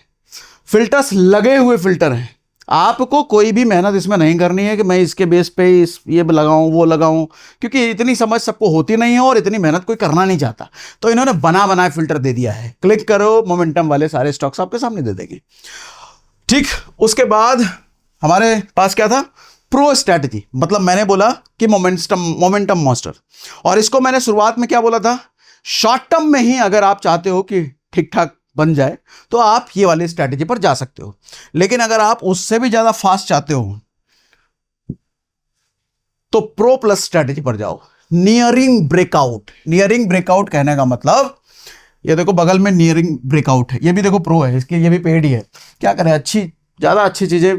फिल्टर्स लगे हुए फिल्टर हैं, आपको कोई भी मेहनत इसमें नहीं करनी है कि मैं इसके बेस पे ये लगाऊं वो लगाऊं, क्योंकि इतनी समझ सबको होती नहीं है और इतनी मेहनत कोई करना नहीं चाहता। तो इन्होंने बना बनाए फिल्टर दे दिया है, क्लिक करो, मोमेंटम वाले सारे स्टॉक्स आपके सामने दे देंगे। ठीक, उसके बाद हमारे पास क्या था, प्रो स्ट्रैटेजी, मतलब मैंने बोला कि मोमेंटम मॉन्स्टर, और इसको मैंने शुरुआत में क्या बोला था, शॉर्ट टर्म में ही अगर आप चाहते हो कि ठीक ठाक बन जाए तो आप ये वाली स्ट्रैटेजी पर जा सकते हो। लेकिन अगर आप उससे भी ज्यादा फास्ट चाहते हो तो प्रो प्लस स्ट्रैटेजी पर जाओ, नियरिंग ब्रेकआउट। नियरिंग ब्रेकआउट कहने का मतलब, ये देखो बगल में नियरिंग ब्रेकआउट है, ये भी देखो प्रो है, इसके ये भी पेड ही है। क्या करें, ज्यादा अच्छी चीजें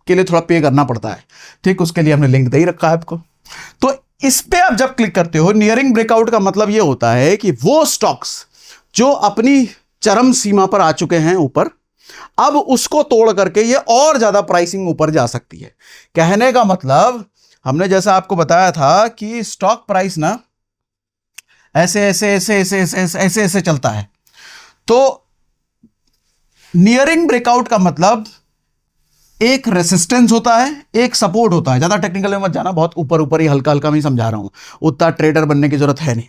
के लिए थोड़ा पे करना पड़ता है, ठीक, उसके लिए हमने लिंक दे ही रखा है आपको। तो इस पे आप जब क्लिक करते हो, नियरिंग ब्रेकआउट का मतलब ये होता है कि वो स्टॉक्स जो अपनी चरम सीमा पर आ चुके हैं ऊपर, अब उसको तोड़ करके ये और ज्यादा प्राइसिंग ऊपर जा सकती है। कहने का मतलब, हमने जैसा आपको बताया था कि स्टॉक प्राइस ना ऐसे ऐसे ऐसे ऐसे ऐसे ऐसे ऐसे ऐसे चलता है। तो नियरिंग ब्रेकआउट का मतलब एक रेसिस्टेंस होता है, एक सपोर्ट होता है। ज्यादा टेक्निकल में मत जाना, बहुत ऊपर ऊपर ही हल्का हल्का मैं समझा रहा हूं, उतना ट्रेडर बनने की जरूरत है नहीं।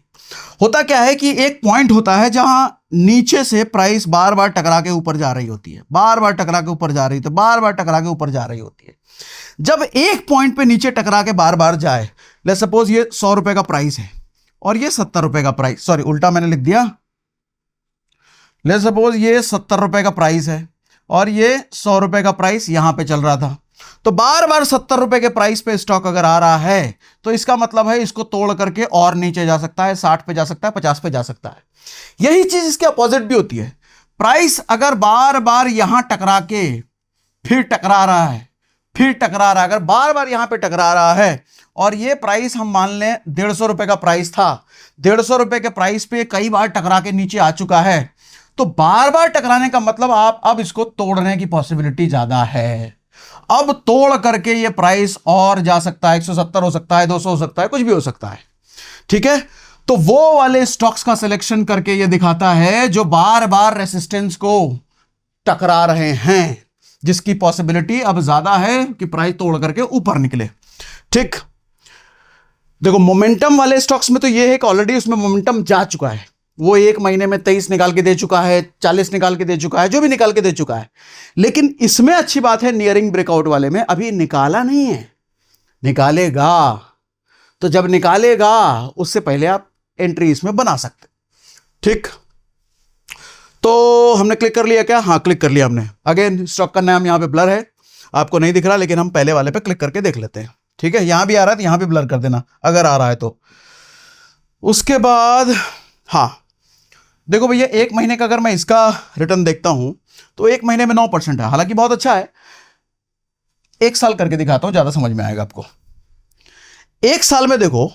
होता क्या है कि एक पॉइंट होता है जहां नीचे से प्राइस बार बार टकरा के ऊपर जा रही होती है, बार बार टकरा के ऊपर जा रही, तो बार बार टकरा के ऊपर जा रही होती है। जब एक पॉइंट पे नीचे टकरा के बार बार जाए, लेट्स सपोज ये 100 रुपए का प्राइस है और ये 70 रुपए का प्राइस, सॉरी उल्टा मैंने लिख दिया, लेट्स सपोज ये 70 रुपए का प्राइस है और ये 100 रुपए का प्राइस यहां पे चल रहा था, तो बार बार 70 रुपए के प्राइस पे स्टॉक अगर आ रहा है तो इसका मतलब है इसको तोड़ करके और नीचे जा सकता है, 60 पे जा सकता है, 50 पे जा सकता है। यही चीज इसके अपोजिट भी होती है। प्राइस अगर बार बार यहां टकरा के फिर टकरा रहा है, फिर टकरा रहा है, अगर बार बार यहां पे टकरा रहा है और ये प्राइस हम मान लें 150 रुपए का प्राइस था, 150 रुपए के प्राइस पे कई बार टकरा के नीचे आ चुका है, तो बार बार टकराने का मतलब आप अब इसको तोड़ने की पॉसिबिलिटी ज्यादा है। अब तोड़ करके ये प्राइस और जा सकता है, 170 हो सकता है, 200 हो सकता है, कुछ भी हो सकता है। ठीक है, तो वो वाले स्टॉक्स का सिलेक्शन करके ये दिखाता है जो बार बार रेसिस्टेंस को टकरा रहे हैं, जिसकी पॉसिबिलिटी अब ज्यादा है कि प्राइस तोड़ करके ऊपर निकले। ठीक, देखो मोमेंटम वाले स्टॉक्स में तो ये है कि ऑलरेडी उसमें मोमेंटम जा चुका है, वो एक महीने में 23 निकाल के दे चुका है, 40 निकाल के दे चुका है, जो भी निकाल के दे चुका है। लेकिन इसमें अच्छी बात है, नियरिंग ब्रेकआउट वाले में अभी निकाला नहीं है, निकालेगा। तो जब निकालेगा उससे पहले आप एंट्री इसमें बना सकते। ठीक, तो हमने क्लिक कर लिया क्या? हाँ क्लिक कर लिया हमने। अगेन स्टॉक का नाम यहां पे ब्लर है, आपको नहीं दिख रहा, लेकिन हम पहले वाले पे क्लिक करके देख लेते हैं। ठीक है, यहां भी आ रहा है तो यहां भी ब्लर कर देना अगर आ रहा है तो। उसके बाद हाँ देखो भैया, एक महीने का अगर मैं इसका रिटर्न देखता हूं तो एक महीने में 9% है, हालांकि बहुत अच्छा है। एक साल करके दिखाता हूं, ज्यादा समझ में आएगा आपको। एक साल में देखो,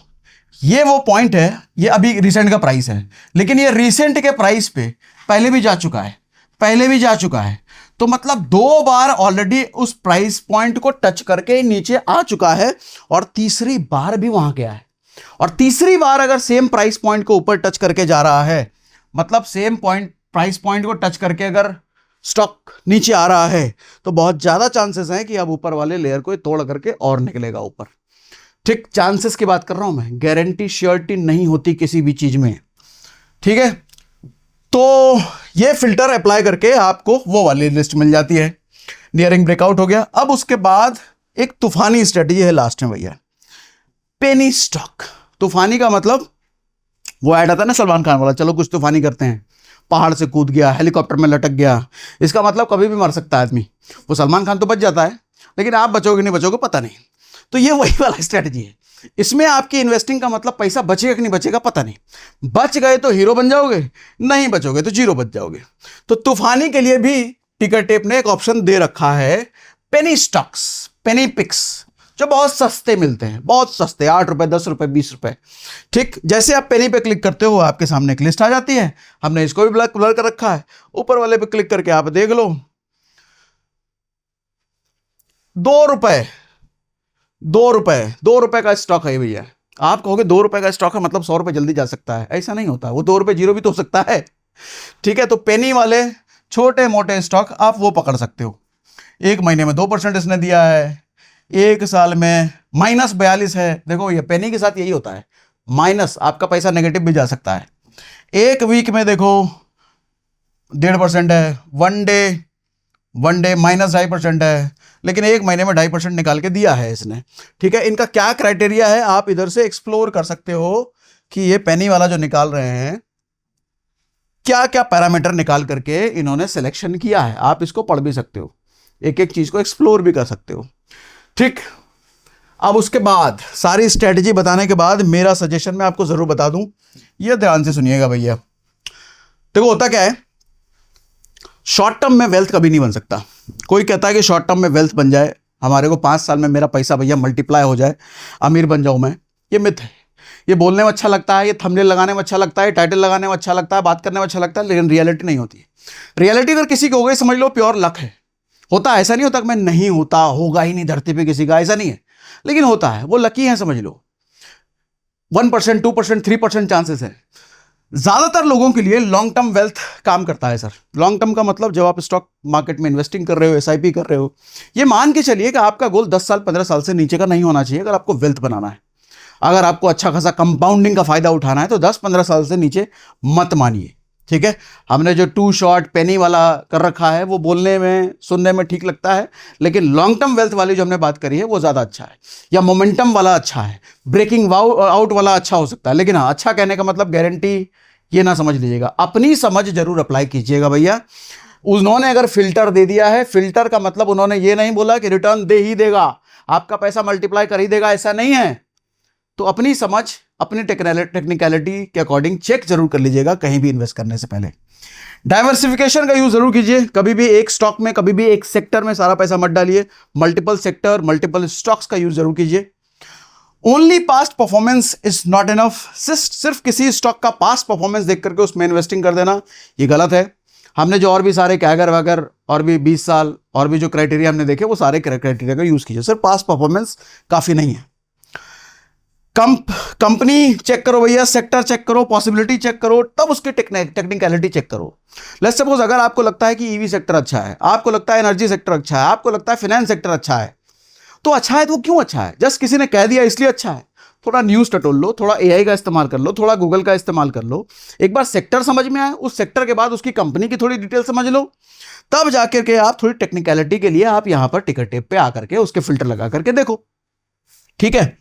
ये वो पॉइंट है, ये अभी रिसेंट का प्राइस है, लेकिन ये रिसेंट के प्राइस पे पहले भी जा चुका है, पहले भी जा चुका है। तो मतलब 2 बार ऑलरेडी उस प्राइस पॉइंट को टच करके नीचे आ चुका है और तीसरी बार भी वहां गया है। और तीसरी बार अगर सेम प्राइस पॉइंट को ऊपर टच करके जा रहा है, मतलब सेम पॉइंट प्राइस पॉइंट को टच करके अगर स्टॉक नीचे आ रहा है, तो बहुत ज्यादा चांसेस हैं कि अब ऊपर वाले लेयर को तोड़ करके और निकलेगा ऊपर। ठीक, चांसेस की बात कर रहा हूं मैं, गारंटी श्योरिटी नहीं होती किसी भी चीज में। ठीक है, तो ये फिल्टर अप्लाई करके आपको वो वाली लिस्ट मिल जाती है। नियरिंग ब्रेकआउट हो गया। अब उसके बाद एक तूफानी स्ट्रेटजी है लास्ट में भैया, पेनी स्टॉक। तूफानी का मतलब वो ऐड आता है ना सलमान खान वाला, चलो कुछ तूफानी करते हैं, पहाड़ से कूद गया, हेलीकॉप्टर में लटक गया। इसका मतलब कभी भी मर सकता है आदमी। वो सलमान खान तो बच जाता है, लेकिन आप बचोगे नहीं बचोगे पता नहीं। तो ये वही वाला स्ट्रेटजी है। इसमें आपकी इन्वेस्टिंग का मतलब पैसा बचेगा कि नहीं बचेगा पता नहीं। बच गए तो हीरो बन जाओगे, नहीं बचोगे तो जीरो बच जाओगे। तो तूफानी के लिए भी टिकर टेप ने एक ऑप्शन दे रखा है, पेनी स्टॉक्स, पेनी पिक्स, जो बहुत सस्ते मिलते हैं, बहुत सस्ते, 8 रुपए, 10 रुपए, 20 रुपए। ठीक, जैसे आप पेनी पे क्लिक करते हो आपके सामने एक लिस्ट आ जाती है। हमने इसको भी ब्लर कर रखा है। ऊपर वाले पे क्लिक करके आप देख लो, 2 रुपए, 2 रुपए, 2 रुपए का स्टॉक है भैया। आप कहोगे 2 रुपए का स्टॉक है मतलब 100 रुपए जल्दी जा सकता है, ऐसा नहीं होता। वो 2 रुपए जीरो भी तो हो सकता है। ठीक है, तो पेनी वाले छोटे मोटे स्टॉक आप वो पकड़ सकते हो। एक महीने में 2% इसने दिया है, एक साल में -42 है। देखो ये पेनी के साथ यही होता है, माइनस, आपका पैसा नेगेटिव भी जा सकता है। एक वीक में देखो 1.5% है, वन डे -2.5% है, लेकिन एक महीने में 2.5% निकाल के दिया है इसने। ठीक है, इनका क्या क्राइटेरिया है आप इधर से एक्सप्लोर कर सकते हो कि ये पेनी वाला जो निकाल रहे हैं क्या क्या पैरामीटर निकाल करके इन्होंने सिलेक्शन किया है। आप इसको पढ़ भी सकते हो, एक एक चीज को एक्सप्लोर भी कर सकते हो। ठीक, अब उसके बाद सारी स्ट्रेटजी बताने के बाद मेरा सजेशन मैं आपको जरूर बता दूं, ये ध्यान से सुनिएगा भैया। देखो होता क्या है, शॉर्ट टर्म में वेल्थ कभी नहीं बन सकता। कोई कहता है कि शॉर्ट टर्म में वेल्थ बन जाए, हमारे को 5 साल में मेरा पैसा भैया मल्टीप्लाई हो जाए, अमीर बन जाऊं मैं, ये मिथ है। ये बोलने में अच्छा लगता है, ये थंबनेल लगाने में अच्छा लगता है, टाइटल लगाने में अच्छा लगता है, बात करने में अच्छा लगता है, लेकिन रियलिटी नहीं होती। रियलिटी अगर किसी की हो गई समझ लो प्योर लक है। होता है, ऐसा नहीं होता कि मैं नहीं होता, होगा ही नहीं धरती पे किसी का, ऐसा नहीं है, लेकिन होता है, वो लकी है समझ लो। 1%, 2%, 3% चांसेस है। ज्यादातर लोगों के लिए लॉन्ग टर्म वेल्थ काम करता है सर। लॉन्ग टर्म का मतलब जब आप स्टॉक मार्केट में इन्वेस्टिंग कर रहे हो, एसआईपी कर रहे हो, ये मान के चलिए कि आपका गोल 10 साल 15 साल से नीचे का नहीं होना चाहिए। अगर आपको वेल्थ बनाना है, अगर आपको अच्छा खासा कंपाउंडिंग का फायदा उठाना है, तो 10-15 साल से नीचे मत मानिए। ठीक है, हमने जो टू शॉर्ट पेनी वाला कर रखा है वो बोलने में सुनने में ठीक लगता है, लेकिन लॉन्ग टर्म वेल्थ वाली जो हमने बात करी है वो ज़्यादा अच्छा है, या मोमेंटम वाला अच्छा है, ब्रेकिंग आउट वाला अच्छा हो सकता है। लेकिन हाँ, अच्छा कहने का मतलब गारंटी ये ना समझ लीजिएगा, अपनी समझ जरूर अप्लाई कीजिएगा भैया। उन्होंने अगर फिल्टर दे दिया है, फिल्टर का मतलब उन्होंने ये नहीं बोला कि रिटर्न दे ही देगा, आपका पैसा मल्टीप्लाई कर ही देगा, ऐसा नहीं है। तो अपनी समझ, अपनी टेक्निकलिटी के अकॉर्डिंग चेक जरूर कर लीजिएगा कहीं भी इन्वेस्ट करने से पहले। डाइवर्सिफिकेशन का यूज जरूर कीजिए, कभी भी एक स्टॉक में, कभी भी एक सेक्टर में सारा पैसा मत डालिए, मल्टीपल सेक्टर, मल्टीपल स्टॉक्स का यूज जरूर कीजिए। Only past performance is not enough, सिर्फ किसी स्टॉक का पास्ट परफॉर्मेंस देख करके उसमें इन्वेस्टिंग कर देना ये गलत है। हमने जो और भी सारे कैगर वगैरह और भी 20 साल और भी जो क्राइटेरिया हमने देखे वो सारे क्राइटेरिया का यूज कीजिए, सिर्फ पास्ट परफॉर्मेंस काफी नहीं है। कंपनी चेक करो भैया, सेक्टर चेक करो, पॉसिबिलिटी चेक करो, तब उसकी टेक्निकलिटी चेक करो। लेट्स सपोज अगर आपको लगता है कि ईवी सेक्टर अच्छा है, आपको लगता है एनर्जी सेक्टर अच्छा है, आपको लगता है फाइनेंस सेक्टर अच्छा है, तो अच्छा है तो वो क्यों अच्छा है? जस्ट किसी ने कह दिया इसलिए अच्छा है? थोड़ा न्यूज़ टटोल लो, थोड़ा एआई का इस्तेमाल कर लो, थोड़ा गूगल का इस्तेमाल कर लो, एक बार सेक्टर समझ में आए, उस सेक्टर के बाद उसकी कंपनी की थोड़ी डिटेल समझ लो, तब जाकर के आप थोड़ी टेक्निकलिटी के लिए आप यहां पर टिकर टेप पे आकर के उसके फिल्टर लगा करके देखो। ठीक है,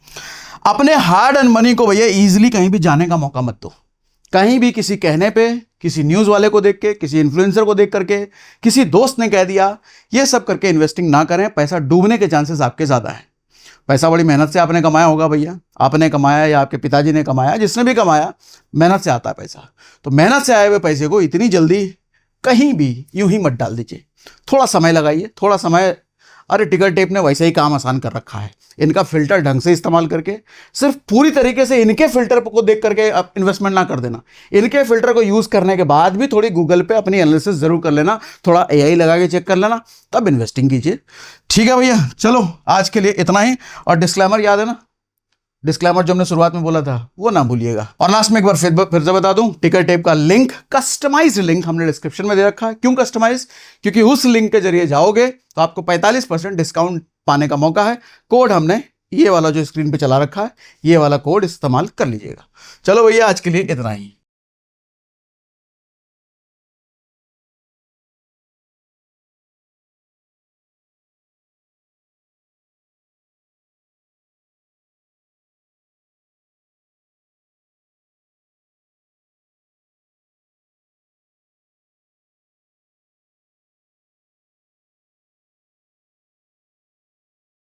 अपने हार्ड एंड मनी को भैया इजीली कहीं भी जाने का मौका मत दो। कहीं भी किसी कहने पे, किसी न्यूज़ वाले को देख के, किसी इन्फ्लुएंसर को देख करके, किसी दोस्त ने कह दिया, ये सब करके इन्वेस्टिंग ना करें, पैसा डूबने के चांसेस आपके ज़्यादा हैं। पैसा बड़ी मेहनत से आपने कमाया होगा भैया, आपने कमाया या आपके पिताजी ने कमाया, जिसने भी कमाया, मेहनत से आता है पैसा। तो मेहनत से आए हुए पैसे को इतनी जल्दी कहीं भी यूं ही मत डाल दीजिए, थोड़ा समय लगाइए, थोड़ा समय। अरे टिकर टेप ने वैसे ही काम आसान कर रखा है, इनका फिल्टर ढंग से इस्तेमाल करके, सिर्फ पूरी तरीके से इनके फिल्टर को देख करके आप इन्वेस्टमेंट ना कर देना, इनके फिल्टर को यूज करने के बाद भी थोड़ी गूगल पे अपनी एनालिसिस जरूर कर लेना, थोड़ा एआई लगा के चेक कर लेना, तब इन्वेस्टिंग कीजिए। ठीक है भैया, चलो आज के लिए इतना ही। और डिस्क्लेमर याद है ना, डिस्क्लेमर जो हमने शुरुआत में बोला था वो ना भूलिएगा। और लास्ट में एक बार फिर से बता दूं, टिकर टेप का लिंक, कस्टमाइज्ड लिंक हमने डिस्क्रिप्शन में दे रखा है। क्यों कस्टमाइज? क्योंकि उस लिंक के जरिए जाओगे तो आपको 45% डिस्काउंट पाने का मौका है। कोड हमने ये वाला जो स्क्रीन पे चला रखा है, ये वाला कोड इस्तेमाल कर लीजिएगा। चलो भैया, आज के लिए इतना ही।